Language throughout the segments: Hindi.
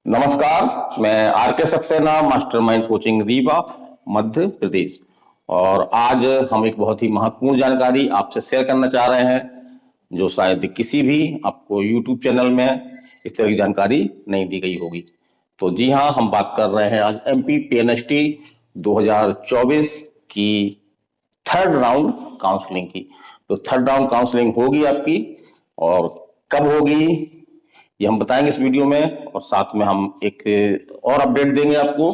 नमस्कार, मैं आर के सक्सेना, मास्टरमाइंड कोचिंग रीवा मध्य प्रदेश। और आज हम एक बहुत ही महत्वपूर्ण जानकारी आपसे शेयर करना चाह रहे हैं जो शायद किसी भी आपको यूट्यूब चैनल में इस तरह की जानकारी नहीं दी गई होगी। तो जी हाँ, हम बात कर रहे हैं आज एमपी पीएनएसटी 2024 की थर्ड राउंड काउंसलिंग की। तो थर्ड राउंड काउंसलिंग होगी आपकी, और कब होगी ये हम बताएंगे इस वीडियो में। और साथ में हम एक और अपडेट देंगे आपको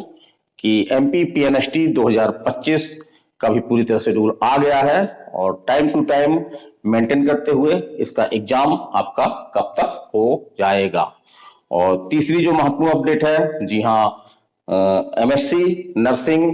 कि एमपी पीएनएसटी 2025 का भी पूरी तरह से शेड्यूल आ गया है, और टाइम टू टाइम मेंटेन करते हुए इसका एग्जाम आपका कब तक हो जाएगा। और तीसरी जो महत्वपूर्ण अपडेट है, जी हाँ, MSc nursing,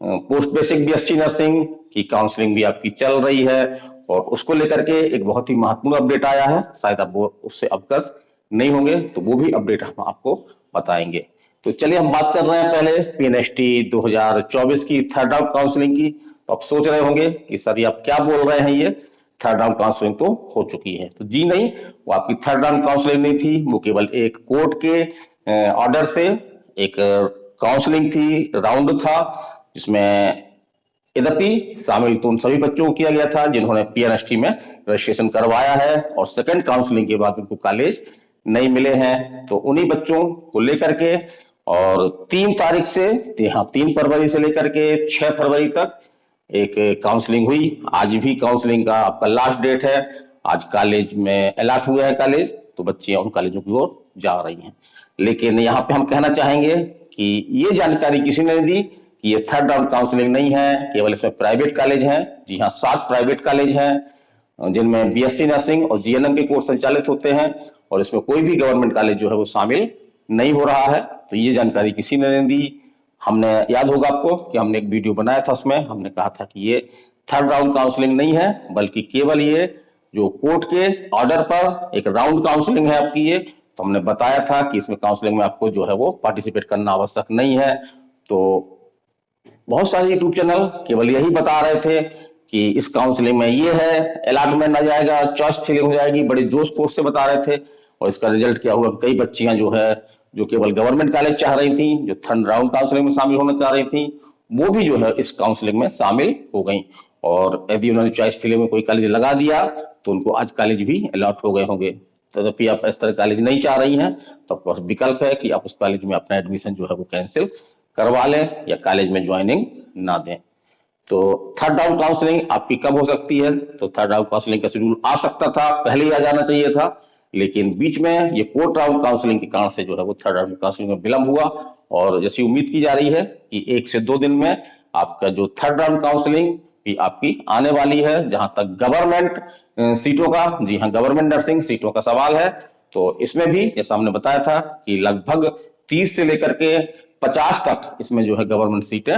post basic BSc nursing की काउंसलिंग भी आपकी चल रही है, और उसको लेकर के एक बहुत ही महत्वपूर्ण अपडेट आया है। शायद आप वो उससे अवगत नहीं होंगे, तो वो भी अपडेट हम आपको बताएंगे। तो चलिए हम बात कर रहे हैं पहले पीएनएसटी 2024 की थर्ड राउंड काउंसलिंग की। तो आप सोच रहे होंगे कि सर ये आप क्या बोल रहे हैं, ये थर्ड राउंड काउंसलिंग तो हो चुकी है। तो जी नहीं, वो आपकी थर्ड राउंड काउंसलिंग नहीं थी, वो केवल एक कोर्ट के ऑर्डर से एक काउंसलिंग थी, राउंड था, जिसमें यद्यपि शामिल तो उन सभी बच्चों को किया गया था जिन्होंने पीएनएसटी में रजिस्ट्रेशन करवाया है और सेकंड काउंसलिंग के बाद उनको कॉलेज नहीं मिले हैं। तो उन्हीं बच्चों को लेकर के, और 3 तारीख से, हाँ 3 फरवरी से लेकर के 6 फरवरी तक एक काउंसलिंग हुई। आज भी काउंसलिंग का आपका लास्ट डेट है। आज कॉलेज में अलॉट हुए हैं कॉलेज, तो बच्चे उन कॉलेजों की ओर जा रही हैं। लेकिन यहाँ पे हम कहना चाहेंगे कि ये जानकारी किसी ने दी कि ये थर्ड राउंड काउंसलिंग नहीं है, केवल इसमें प्राइवेट कॉलेज हैं। जी हाँ, 7 प्राइवेट कॉलेज हैं जिनमें बीएससी नर्सिंग और जीएनएम के कोर्स संचालित होते हैं, और इसमें कोई भी गवर्नमेंट कॉलेज जो है वो शामिल नहीं हो रहा है। तो ये जानकारी किसी ने नहीं दी। हमने, याद होगा आपको कि हमने एक वीडियो बनाया था, उसमें हमने कहा था कि ये थर्ड राउंड काउंसलिंग नहीं है, बल्कि केवल ये जो कोर्ट के ऑर्डर पर एक राउंड काउंसलिंग है आपकी ये। तो हमने बताया था कि इसमें काउंसलिंग में आपको जो है वो पार्टिसिपेट करना आवश्यक नहीं है। तो बहुत सारे यूट्यूब चैनल केवल यही बता रहे थे कि इस काउंसलिंग में ये है, अलॉटमेंट आ जाएगा, चॉइस फिलिंग हो जाएगी, बड़े जोश कोश से बता रहे थे। और इसका रिजल्ट क्या हुआ, कई बच्चियां जो है, जो केवल गवर्नमेंट कॉलेज चाह रही थी, जो थर्ड राउंड काउंसलिंग में शामिल होना चाह रही थी, वो भी जो है इस काउंसलिंग में शामिल हो गई। और यदि उन्होंने चॉइस फिलिंग में कोई कॉलेज लगा दिया तो उनको आज कॉलेज भी अलॉट हो गए होंगे। तदपि आप इस तरह कॉलेज नहीं चाह रही हैं, तो आपके विकल्प है कि आप उस कॉलेज में अपना एडमिशन जो है वो कैंसिल करवा लें या कॉलेज में ज्वाइनिंग ना दें। तो थर्ड राउंड काउंसलिंग आपकी कब हो सकती है? तो थर्ड राउंड काउंसलिंग का शेड्यूल आ सकता था, पहले ही आ जाना चाहिए था, लेकिन बीच में ये फोर्थ राउंड काउंसलिंग के कारण से जो है वो थर्ड राउंड काउंसलिंग में विलंब हुआ। और जैसी उम्मीद की जा रही है कि 1 से 2 दिन में आपका जो थर्ड राउंड काउंसलिंग भी आपकी आने वाली है। जहां तक गवर्नमेंट सीटों का, जी हाँ, गवर्नमेंट नर्सिंग सीटों का सवाल है, तो इसमें भी जैसा हमने बताया था कि लगभग 30 से लेकर के 50 तक इसमें जो है गवर्नमेंट सीटें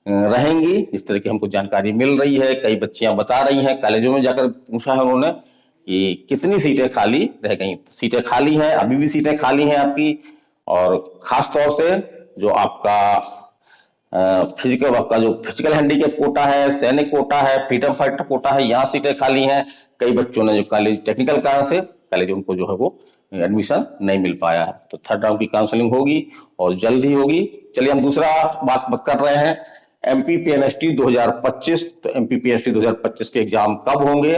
रहेंगी। इस तरह की हमको जानकारी मिल रही है। कई बच्चियां बता रही हैं, कॉलेजों में जाकर पूछा है उन्होंने कि कितनी सीटें खाली रह गई। सीटें खाली हैं, अभी भी सीटें खाली हैं आपकी। और खास तौर से जो आपका फिजिकल, आपका जो फिजिकल हैंडीकैप कोटा है, सैनिक कोटा है, फ्रीडम फाइटर कोटा है, यहाँ सीटें खाली हैं। कई बच्चों ने जो कॉलेज टेक्निकल कारण से कॉलेज उनको जो है वो एडमिशन नहीं मिल पाया है। तो थर्ड राउंड की काउंसलिंग होगी और जल्द ही होगी। चलिए हम दूसरा बात कर रहे हैं, एमपी पीएनएसटी 2025। तो एमपी पीएनएसटी 2025 के एग्जाम कब होंगे?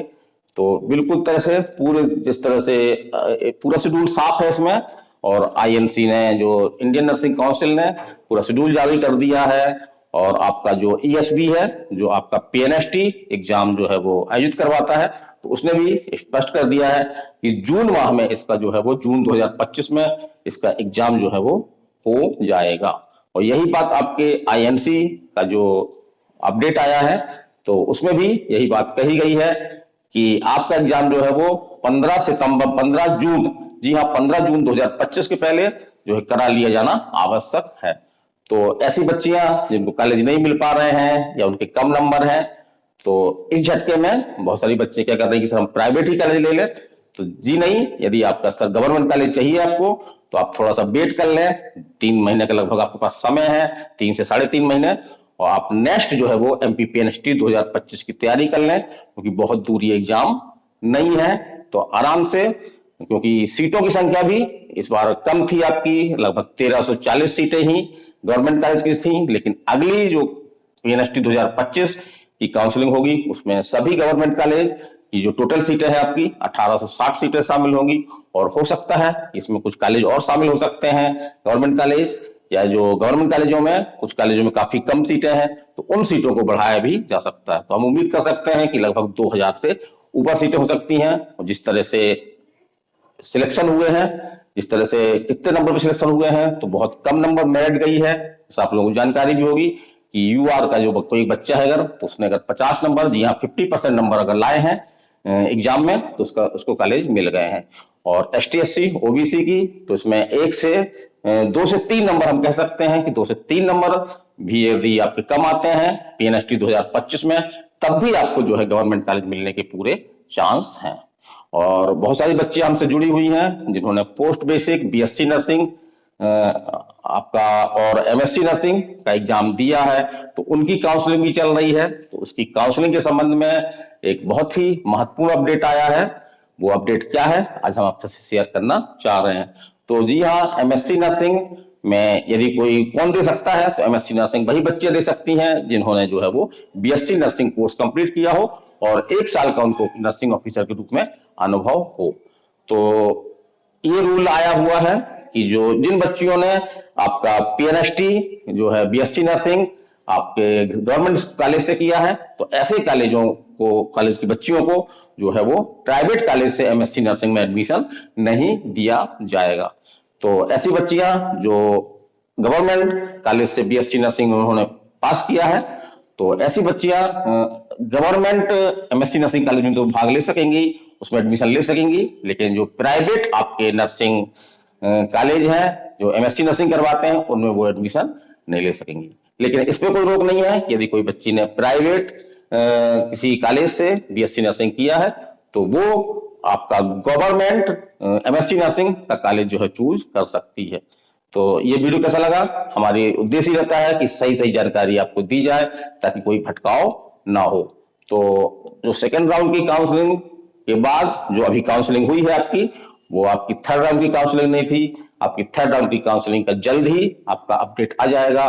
तो बिल्कुल तरह से पूरे, जिस तरह से पूरा शेड्यूल साफ है इसमें, और आईएनसी ने, जो इंडियन नर्सिंग काउंसिल ने, पूरा शेड्यूल जारी कर दिया है। और आपका जो ईएसबी है, जो आपका पीएनएसटी एग्जाम जो है वो आयोजित करवाता है, तो उसने भी स्पष्ट कर दिया है कि जून माह में इसका जो है वो, जून 2025 में इसका एग्जाम जो है वो हो जाएगा। और यही बात आपके आईएनसी का जो अपडेट आया है, तो उसमें भी यही बात कही गई है कि आपका एग्जाम जो है वो 15 जून, जी हाँ, 15 जून 2025 के पहले जो है करा लिया जाना आवश्यक है। तो ऐसी बच्चियां जिनको कॉलेज नहीं मिल पा रहे हैं या उनके कम नंबर हैं, तो इस झटके में बहुत सारी बच्चे क्या कर रहे हैं कि सर हम प्राइवेट ही कॉलेज ले लें। तो जी नहीं, यदि आपका सर गवर्नमेंट कॉलेज चाहिए आपको, तो आप थोड़ा सा वेट कर लें। 3 महीने का लगभग आपके पास समय है, 3 से 3.5 महीने, और आप नेक्स्ट जो है वो एमपी पीएनएसटी 2025 की तैयारी कर लें, क्योंकि बहुत दूर ये एग्जाम नहीं है। तो आराम से, क्योंकि सीटों की संख्या भी इस बार कम थी आपकी, लगभग 1340 सीटें ही गवर्नमेंट कॉलेज की थी। लेकिन अगली जो पीएनएसटी 2025 की काउंसलिंग होगी उसमें सभी गवर्नमेंट कॉलेज की जो टोटल सीटें हैं आपकी 1860 सीटें शामिल होंगी। और हो सकता है इसमें कुछ कॉलेज और शामिल हो सकते हैं गवर्नमेंट कॉलेज, या जो गवर्नमेंट कॉलेजों में कुछ कॉलेजों में काफी कम सीटें हैं तो उन सीटों को बढ़ाया भी जा सकता है। तो हम उम्मीद कर सकते हैं कि लगभग 2000 से ऊपर सीटें हो सकती हैं। और जिस तरह से सिलेक्शन हुए हैं, जिस तरह से कितने नंबर पे सिलेक्शन हुए हैं, तो बहुत कम नंबर मेरिट गई है। इस आप लोगों को जानकारी भी होगी कि यूआर का जो कोई बच्चा है अगर, तो उसने अगर 50 नंबर जी हाँ 50% नंबर अगर लाए हैं एग्जाम में, तो उसको कॉलेज मिल गए हैं। और एसटी एससी ओबीसी की तो इसमें 2 से 3 नंबर हम कह सकते हैं कि 2 से 3 नंबर भी यदि आपके कम आते हैं पीएनएसटी 2025 में, तब भी आपको जो है गवर्नमेंट कॉलेज मिलने के पूरे चांस हैं। और बहुत सारी बच्चियां हमसे जुड़ी हुई हैं जिन्होंने पोस्ट बेसिक बीएससी नर्सिंग आपका और एमएससी नर्सिंग का एग्जाम दिया है, तो उनकी काउंसलिंग भी चल रही है। तो उसकी काउंसलिंग के संबंध में एक बहुत ही महत्वपूर्ण अपडेट आया है। वो अपडेट क्या है आज हम आपसे शेयर करना चाह रहे हैं। तो जी हाँ, एमएससी नर्सिंग में यदि कोई कौन दे सकता है, तो एमएससी नर्सिंग वही बच्चे दे सकती हैं जिन्होंने जो है वो बीएससी नर्सिंग कोर्स कंप्लीट किया हो और 1 साल का उनको नर्सिंग ऑफिसर के रूप में अनुभव हो। तो ये रूल आया हुआ है कि जो जिन बच्चियों ने आपका पीएनएसटी जो है बीएससी नर्सिंग आपके गवर्नमेंट कॉलेज से किया है, तो ऐसे कॉलेजों को, कॉलेज की बच्चियों को जो है वो प्राइवेट कॉलेज से एमएससी नर्सिंग में एडमिशन नहीं दिया जाएगा। तो ऐसी बच्चियां जो गवर्नमेंट कॉलेज से बीएससी नर्सिंग उन्होंने पास किया है, तो ऐसी बच्चियां गवर्नमेंट एमएससी नर्सिंग कॉलेज में तो भाग ले सकेंगी, उसमें एडमिशन ले सकेंगी। लेकिन जो प्राइवेट आपके नर्सिंग कॉलेज हैं जो एमएससी नर्सिंग करवाते हैं, उनमें वो एडमिशन नहीं ले सकेंगी। लेकिन इस पे कोई रोक नहीं है, यदि कोई बच्ची ने प्राइवेट किसी कॉलेज से बीएससी नर्सिंग किया है, तो वो आपका गवर्नमेंट एमएससी नर्सिंग का कॉलेज जो है चूज कर सकती है। तो ये वीडियो कैसा लगा, हमारी उद्देश्य ही रहता है कि सही सही जानकारी आपको दी जाए ताकि कोई भटकाव ना हो। तो जो सेकेंड राउंड की काउंसलिंग के बाद जो अभी काउंसलिंग हुई है आपकी, वो आपकी थर्ड राउंड की काउंसलिंग नहीं थी। आपकी थर्ड राउंड की काउंसलिंग का जल्द ही आपका अपडेट आ जाएगा।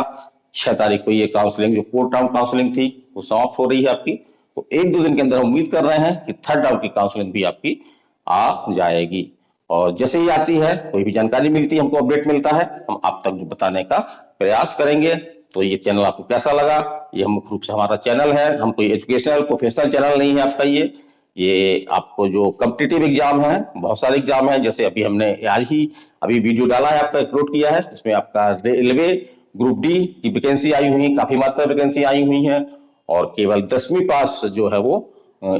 6 तारीख को ये काउंसलिंग जो फोर्थ राउंड काउंसलिंग थी वो समाप्त हो रही है आपकी। तो 1-2 दिन के अंदर हम उम्मीद कर रहे हैं कि थर्ड राउंड की काउंसलिंग भी आपकी आ जाएगी। और जैसे ही आती है, कोई भी जानकारी मिलती है, हमको अपडेट मिलता है, हम आप तक जो बताने का प्रयास करेंगे। तो ये चैनल आपको कैसा लगा, ये मुख्य रूप से हमारा चैनल है, हम कोई एजुकेशनल प्रोफेशनल चैनल नहीं है आपका। ये आपको जो कॉम्पिटिटिव एग्जाम है, बहुत सारे एग्जाम है, जैसे अभी हमने आज ही अभी वीडियो डाला है, आपका अपलोड किया है, जिसमें आपका रेलवे ग्रुप डी की वैकेंसी आई हुई, काफी मात्रा वैकेंसी आई हुई है। और केवल 10वीं पास जो है वो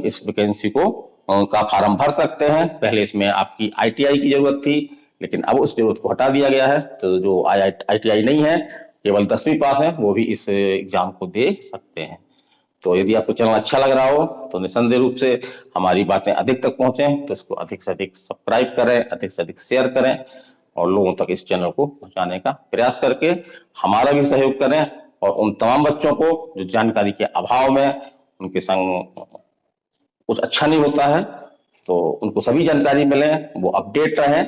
इस वैकेंसी को का फार्म भर सकते हैं। पहले इसमें आपकी आईटीआई की जरूरत थी, लेकिन अब उस जरूरत को हटा दिया गया है। तो जो आईटीआई नहीं है, केवल 10वीं पास है, वो भी इस एग्जाम को दे सकते हैं। तो यदि आपको चैनल अच्छा लग रहा हो तो निसंदेह रूप से हमारी बातें अधिक तक पहुंचे, तो इसको अधिक से अधिक सब्सक्राइब करें, अधिक से अधिक शेयर करें और लोगों तक इस चैनल को पहुंचाने का प्रयास करके हमारा भी सहयोग करें। और उन तमाम बच्चों को जो जानकारी के अभाव में उनके संग कुछ अच्छा नहीं होता है, तो उनको सभी जानकारी मिले, वो अपडेट रहें,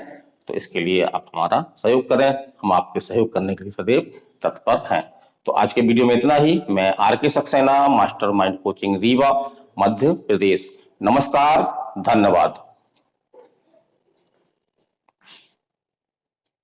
तो इसके लिए आप हमारा सहयोग करें। हम आपके सहयोग करने के लिए सदैव तत्पर हैं। तो आज के वीडियो में इतना ही। मैं R K Saxena, Mastermind coaching Rewa, Madhya Pradesh. नमस्कार, धन्यवाद।